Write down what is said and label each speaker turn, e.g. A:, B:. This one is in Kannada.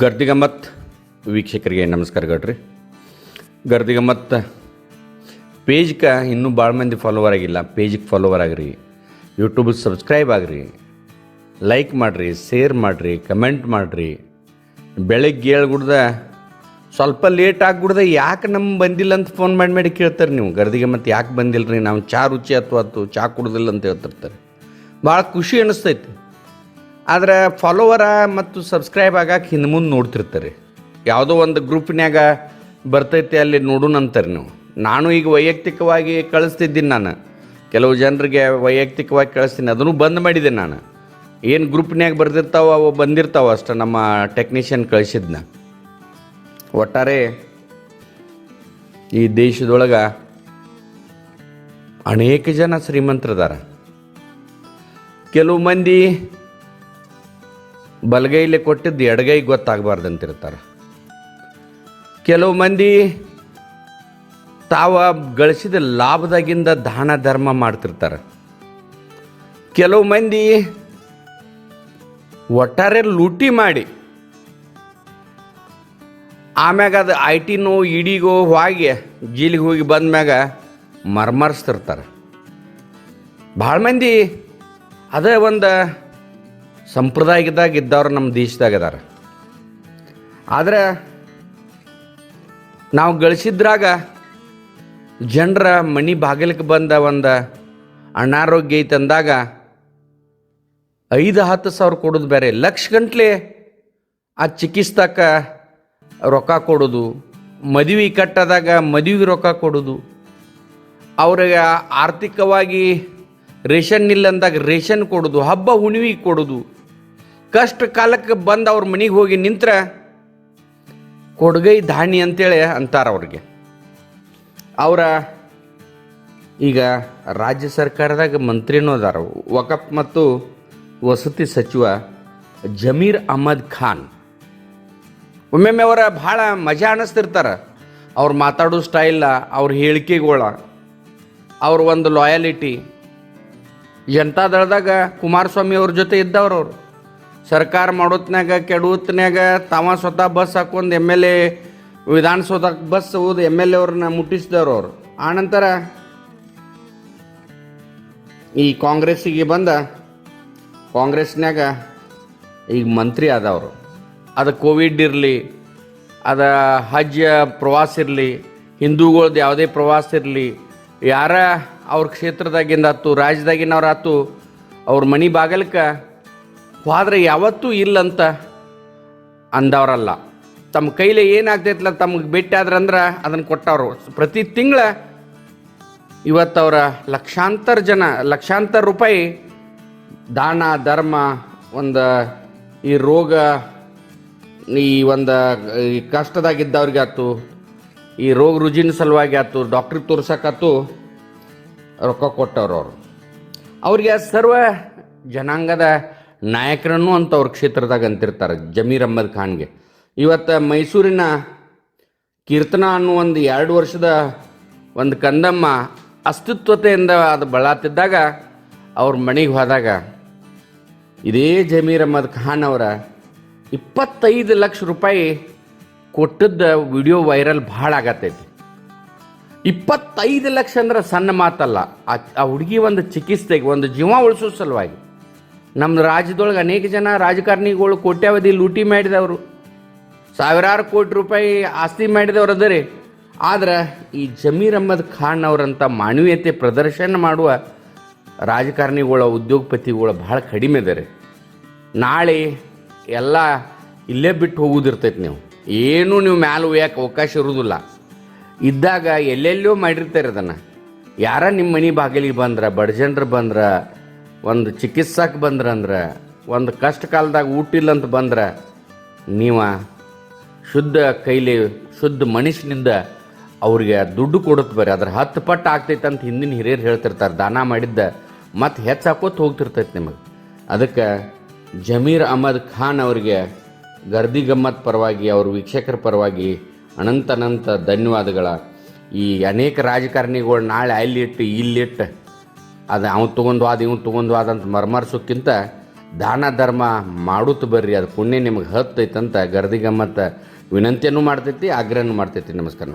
A: ಗರ್ದಿಗಮ್ಮತ್ ವೀಕ್ಷಕರಿಗೆ ನಮಸ್ಕಾರ ಗಡ್ರಿ. ಗರ್ದಿಗಮ್ಮತ್ ಪೇಜ್ಗೆ ಇನ್ನೂ ಭಾಳ ಮಂದಿ ಫಾಲೋವರ್ ಆಗಿಲ್ಲ. ಪೇಜಿಗೆ ಫಾಲೋವರ್ ಆಗಿರಿ, ಯೂಟ್ಯೂಬಿಗೆ ಸಬ್ಸ್ಕ್ರೈಬ್ ಆಗಿರಿ, ಲೈಕ್ ಮಾಡಿರಿ, ಶೇರ್ ಮಾಡಿರಿ, ಕಮೆಂಟ್ ಮಾಡಿರಿ. ಬೆಳಗ್ಗೆ ಹೇಳ್ಗುಡ್ದ ಸ್ವಲ್ಪ ಲೇಟ್ ಆಗ್ಬಿಡ್ದೆ ಯಾಕೆ ಬಂದಿಲ್ಲ ಅಂತ ಫೋನ್ ಮಾಡಿ ಕೇಳ್ತಾರೆ ನೀವು. ಗರ್ದಿಗಮ್ಮತ್ ಯಾಕೆ ಬಂದಿಲ್ಲ ರೀ, ನಾವು ಚಹಾ ರುಚಿ ಆತು ಚಹಾ ಕುಡ್ದಿಲ್ಲ ಅಂತ ಹೇಳ್ತಿರ್ತಾರೆ. ಭಾಳ ಖುಷಿ ಅನ್ನಿಸ್ತೈತಿ. ಆದರೆ ಫಾಲೋವರ ಮತ್ತು ಸಬ್ಸ್ಕ್ರೈಬ್ ಆಗಕ್ಕೆ ಹಿಂದೆ ಮುಂದೆ ನೋಡ್ತಿರ್ತಾರೆ. ಯಾವುದೋ ಒಂದು ಗ್ರೂಪ್ನ್ಯಾಗ ಬರ್ತೈತೆ ಅಲ್ಲಿ ನೋಡೋಣ ಅಂತಾರೆ ನೀವು. ನಾನು ಈಗ ವೈಯಕ್ತಿಕವಾಗಿ ಕಳಿಸ್ತಿದ್ದೀನಿ. ನಾನು ಕೆಲವು ಜನರಿಗೆ ವೈಯಕ್ತಿಕವಾಗಿ ಕಳಿಸ್ತೀನಿ, ಅದನ್ನು ಬಂದ್ ಮಾಡಿದೆ. ನಾನು ಏನು ಗ್ರೂಪ್ನ್ಯಾಗ ಬರ್ದಿರ್ತಾವೆ ಅವು ಬಂದಿರ್ತಾವೆ ಅಷ್ಟೆ. ನಮ್ಮ ಟೆಕ್ನಿಷಿಯನ್ ಕಳಿಸಿದ್ನ. ಒಟ್ಟಾರೆ ಈ ದೇಶದೊಳಗೆ ಅನೇಕ ಜನ ಶ್ರೀಮಂತರದಾರ. ಕೆಲವು ಮಂದಿ ಬಲಗೈಲಿ ಕೊಟ್ಟಿದ್ದು ಎಡಗೈ ಗೊತ್ತಾಗಬಾರ್ದಂತಿರ್ತಾರೆ. ಕೆಲವು ಮಂದಿ ತಾವ ಗಳಿಸಿದ ಲಾಭದಾಗಿಂದ ದಾನ ಧರ್ಮ ಮಾಡ್ತಿರ್ತಾರೆ. ಕೆಲವು ಮಂದಿ ಒಟ್ಟಾರೆ ಲೂಟಿ ಮಾಡಿ ಆಮ್ಯಾಗ ಅದು ITನೋ ಇಡಿಗೋ ಹೋಗಿ ಜೀಲಿಗೆ ಹೋಗಿ ಬಂದ್ಮ್ಯಾಗ ಮರ್ಮರಿಸ್ತಿರ್ತಾರೆ. ಭಾಳ ಮಂದಿ ಅದೇ ಒಂದು ಸಂಪ್ರದಾಯದಾಗ ಇದ್ದವ್ರು ನಮ್ಮ ದೇಶದಾಗ ಅದಾರ. ಆದರೆ ನಾವು ಗಳಿಸಿದ್ರಾಗ ಜನರ ಮನೆ ಬಾಗಿಲಿಗೆ ಬಂದ ಒಂದು ಅನಾರೋಗ್ಯ ಐತೆ ಅಂದಾಗ 5-10 ಸಾವಿರ ಕೊಡೋದು ಬೇರೆ, ಲಕ್ಷ ಗಂಟ್ಲೆ ಆ ಚಿಕಿತ್ಸಕ ರೊಕ್ಕ ಕೊಡೋದು, ಮದುವೆ ಕಟ್ಟದಾಗ ಮದುವೆಗೆ ರೊಕ್ಕ ಕೊಡೋದು, ಅವ್ರಿಗೆ ಆರ್ಥಿಕವಾಗಿ ರೇಷನ್ ಇಲ್ಲ ಅಂದಾಗ ರೇಷನ್ ಕೊಡೋದು, ಹಬ್ಬ ಹುಣ್ಣಿಮೆಗೆ ಕೊಡೋದು, ಕಷ್ಟ ಕಾಲಕ್ಕೆ ಬಂದು ಅವ್ರ ಮನೆಗೆ ಹೋಗಿ ನಿಂತ್ರೆ ಕೊಡ್ಗೈ ಧಾಣಿ ಅಂತೇಳಿ ಅಂತಾರೆ ಅವ್ರಿಗೆ. ಅವರ ಈಗ ರಾಜ್ಯ ಸರ್ಕಾರದಾಗ ಮಂತ್ರಿನೂ ಅದಾರ. ವಕಫ್ ಮತ್ತು ವಸತಿ ಸಚಿವ ಜಮೀರ್ ಅಹಮದ್ ಖಾನ್. ಒಮ್ಮೊಮ್ಮೆ ಅವರ ಭಾಳ ಮಜಾ ಅನ್ನಿಸ್ತಿರ್ತಾರೆ. ಅವ್ರು ಮಾತಾಡೋ ಸ್ಟೈಲ, ಅವ್ರ ಹೇಳಿಕೆಗಳ, ಅವ್ರ ಒಂದು ಲಾಯಾಲಿಟಿ. ಜನತಾದಳದಾಗ ಕುಮಾರಸ್ವಾಮಿ ಅವ್ರ ಜೊತೆ ಇದ್ದವ್ರು. ಸರ್ಕಾರ ಮಾಡೋತ್ನಾಗ ಕೆಡುವತ್ನಾಗ ತಾವ ಸ್ವತಃ ಬಸ್ ಹಾಕೊಂಡು MLA ವಿಧಾನಸೌಧಕ್ಕೆ ಬಸ್ ಹೋದು MLA ಅವ್ರನ್ನ ಮುಟ್ಟಿಸಿದವ್ರು ಅವರು. ಆನಂತರ ಈ ಕಾಂಗ್ರೆಸ್ಸಿಗೆ ಬಂದ ಕಾಂಗ್ರೆಸ್ನಾಗ ಈಗ ಮಂತ್ರಿ ಆದವರು. ಅದು ಕೋವಿಡ್ ಇರಲಿ, ಅದು ಹಜ್ ಪ್ರವಾಸ ಇರಲಿ, ಹಿಂದೂಗಳ್ದು ಯಾವುದೇ ಪ್ರವಾಸ ಇರಲಿ, ಯಾರ ಅವ್ರ ಕ್ಷೇತ್ರದಾಗಿಂದ ಆತು ರಾಜ್ಯದಾಗಿನವ್ರು ಆತು ಅವ್ರ ಮನೆ ಬಾಗಿಲಕ್ಕೆ ಹೋದ್ರೆ ಯಾವತ್ತೂ ಇಲ್ಲಂತ ಅಂದವರಲ್ಲ. ತಮ್ಮ ಕೈಲಿ ಏನಾಗ್ತೈತಲ್ಲ ತಮಗೆ ಭೇಟಿ ಆದ್ರಂದ್ರೆ ಅದನ್ನು ಕೊಟ್ಟವರು. ಪ್ರತಿ ತಿಂಗಳ ಇವತ್ತವರ ಲಕ್ಷಾಂತರ ರೂಪಾಯಿ ದಾನ ಧರ್ಮ, ಒಂದು ಈ ರೋಗ, ಈ ಒಂದು ಈ ಕಷ್ಟದಾಗಿದ್ದವ್ರಿಗೆ ಆಯ್ತು, ಈ ರೋಗ ರುಜಿನ ಸಲುವಾಗಿ ಆಯ್ತು, ಡಾಕ್ಟ್ರಿಗೆ ತೋರ್ಸಕ್ಕಾಯ್ತು ರೊಕ್ಕ ಕೊಟ್ಟವ್ರು. ಅವರು ಅವ್ರಿಗೆ ಸರ್ವ ಜನಾಂಗದ ನಾಯಕರನ್ನು ಅಂತ ಅವ್ರ ಕ್ಷೇತ್ರದಾಗ ಅಂತಿರ್ತಾರೆ. ಜಮೀರ್ ಅಹಮದ್ ಖಾನ್ಗೆ ಇವತ್ತು ಮೈಸೂರಿನ ಕೀರ್ತನ ಅನ್ನೋ ಒಂದು 2 ವರ್ಷದ ಒಂದು ಕಂದಮ್ಮ ಅಸ್ತಿತ್ವತೆಯಿಂದ ಅದು ಬಳಾತಿದ್ದಾಗ ಅವ್ರ ಮನೆಗೆ ಹೋದಾಗ ಇದೇ ಜಮೀರ್ ಅಹಮದ್ ಖಾನ್ ಅವರ 25 ಲಕ್ಷ ರೂಪಾಯಿ ಕೊಟ್ಟದ್ದ ವಿಡಿಯೋ ವೈರಲ್ ಭಾಳ ಆಗತ್ತೈತಿ. 25 ಲಕ್ಷ ಅಂದ್ರೆ ಸಣ್ಣ ಮಾತಲ್ಲ. ಆ ಹುಡುಗಿ ಒಂದು ಚಿಕಿತ್ಸೆಗೆ, ಒಂದು ಜೀವ ಉಳಿಸೋ ಸಲುವಾಗಿ ನಮ್ಮ ರಾಜ್ಯದೊಳಗೆ ಅನೇಕ ಜನ ರಾಜಕಾರಣಿಗಳು ಕೋಟ್ಯಾವಧಿ ಲೂಟಿ ಮಾಡಿದವರು, ಸಾವಿರಾರು ಕೋಟಿ ರೂಪಾಯಿ ಆಸ್ತಿ ಮಾಡಿದವರು ಅದರಿ. ಆದ್ರೆ ಈ ಜಮೀರ್ ಅಹಮದ್ ಖಾನ್ ಅವರಂಥ ಮಾನವೀಯತೆ ಪ್ರದರ್ಶನ ಮಾಡುವ ರಾಜಕಾರಣಿಗಳ, ಉದ್ಯೋಗಪತಿಗಳು ಭಾಳ ಕಡಿಮೆ ಇದ್ದಾರೆ. ನಾಳೆ ಎಲ್ಲ ಇಲ್ಲೇ ಬಿಟ್ಟು ಹೋಗೋದಿರ್ತೈತೆ. ನೀವು ಮ್ಯಾಲೆ ಒಯ್ಯಕ್ಕೆ ಅವಕಾಶ ಇರೋದಿಲ್ಲ. ಇದ್ದಾಗ ಎಲ್ಲೆಲ್ಲೋ ಮಾಡಿರ್ತಾರೆ ಅದನ್ನು. ಯಾರ ನಿಮ್ಮ ಮನೆ ಬಾಗಿಲಿಗೆ ಬಂದ್ರೆ, ಬಡ ಜನರು ಬಂದ್ರೆ, ಒಂದು ಚಿಕಿತ್ಸಕ್ಕೆ ಬಂದ್ರಂದ್ರೆ, ಒಂದು ಕಷ್ಟ ಕಾಲದಾಗ ಊಟ ಇಲ್ಲ ಅಂತ ಬಂದ್ರೆ, ನೀವು ಶುದ್ಧ ಕೈಲಿ ಶುದ್ಧ ಮನುಷ್ಯನಿಂದ ಅವ್ರಿಗೆ ದುಡ್ಡು ಕೊಡುತ್ತೆ ಬರ್ರಿ. ಅದ್ರ 10 ಪಟ್ಟು ಆಗ್ತೈತೆ ಅಂತ ಹಿಂದಿನ ಹಿರಿಯರು ಹೇಳ್ತಿರ್ತಾರೆ. ದಾನ ಮಾಡಿದ್ದ ಮತ್ತು ಹೆಚ್ಚು ಹಾಕೋತ ಹೋಗ್ತಿರ್ತೈತೆ ನಿಮಗೆ. ಅದಕ್ಕೆ ಜಮೀರ್ ಅಹಮದ್ ಖಾನ್ ಅವರಿಗೆ ಗರ್ದಿಗಮ್ಮತ್ ಪರವಾಗಿ, ಅವ್ರ ವೀಕ್ಷಕರ ಪರವಾಗಿ ಅನಂತ ಧನ್ಯವಾದಗಳ. ಈ ಅನೇಕ ರಾಜಕಾರಣಿಗಳು ನಾಳೆ ಅಲ್ಲಿಟ್ಟು ಇಲ್ಲಿಟ್ಟು ಅದು ಅವ್ನು ತೊಗೊಂಡ್ವಾದ ಇವ್ನು ತೊಗೊಂಡ್ವಾದ ಅಂತ ಮರ್ಮರ್ಸೋಕ್ಕಿಂತ ದಾನ ಧರ್ಮ ಮಾಡುತ್ತ ಬರ್ರಿ, ಅದು ಪುಣ್ಯ ನಿಮಗೆ ಹತ್ತೈತಂತ ಗರ್ದಿಗಮ್ಮತ್ತ ವಿನಂತಿಯನ್ನು ಮಾಡ್ತೈತಿ, ಆಗ್ರಹನೂ ಮಾಡ್ತೈತಿ. ನಮಸ್ಕಾರ.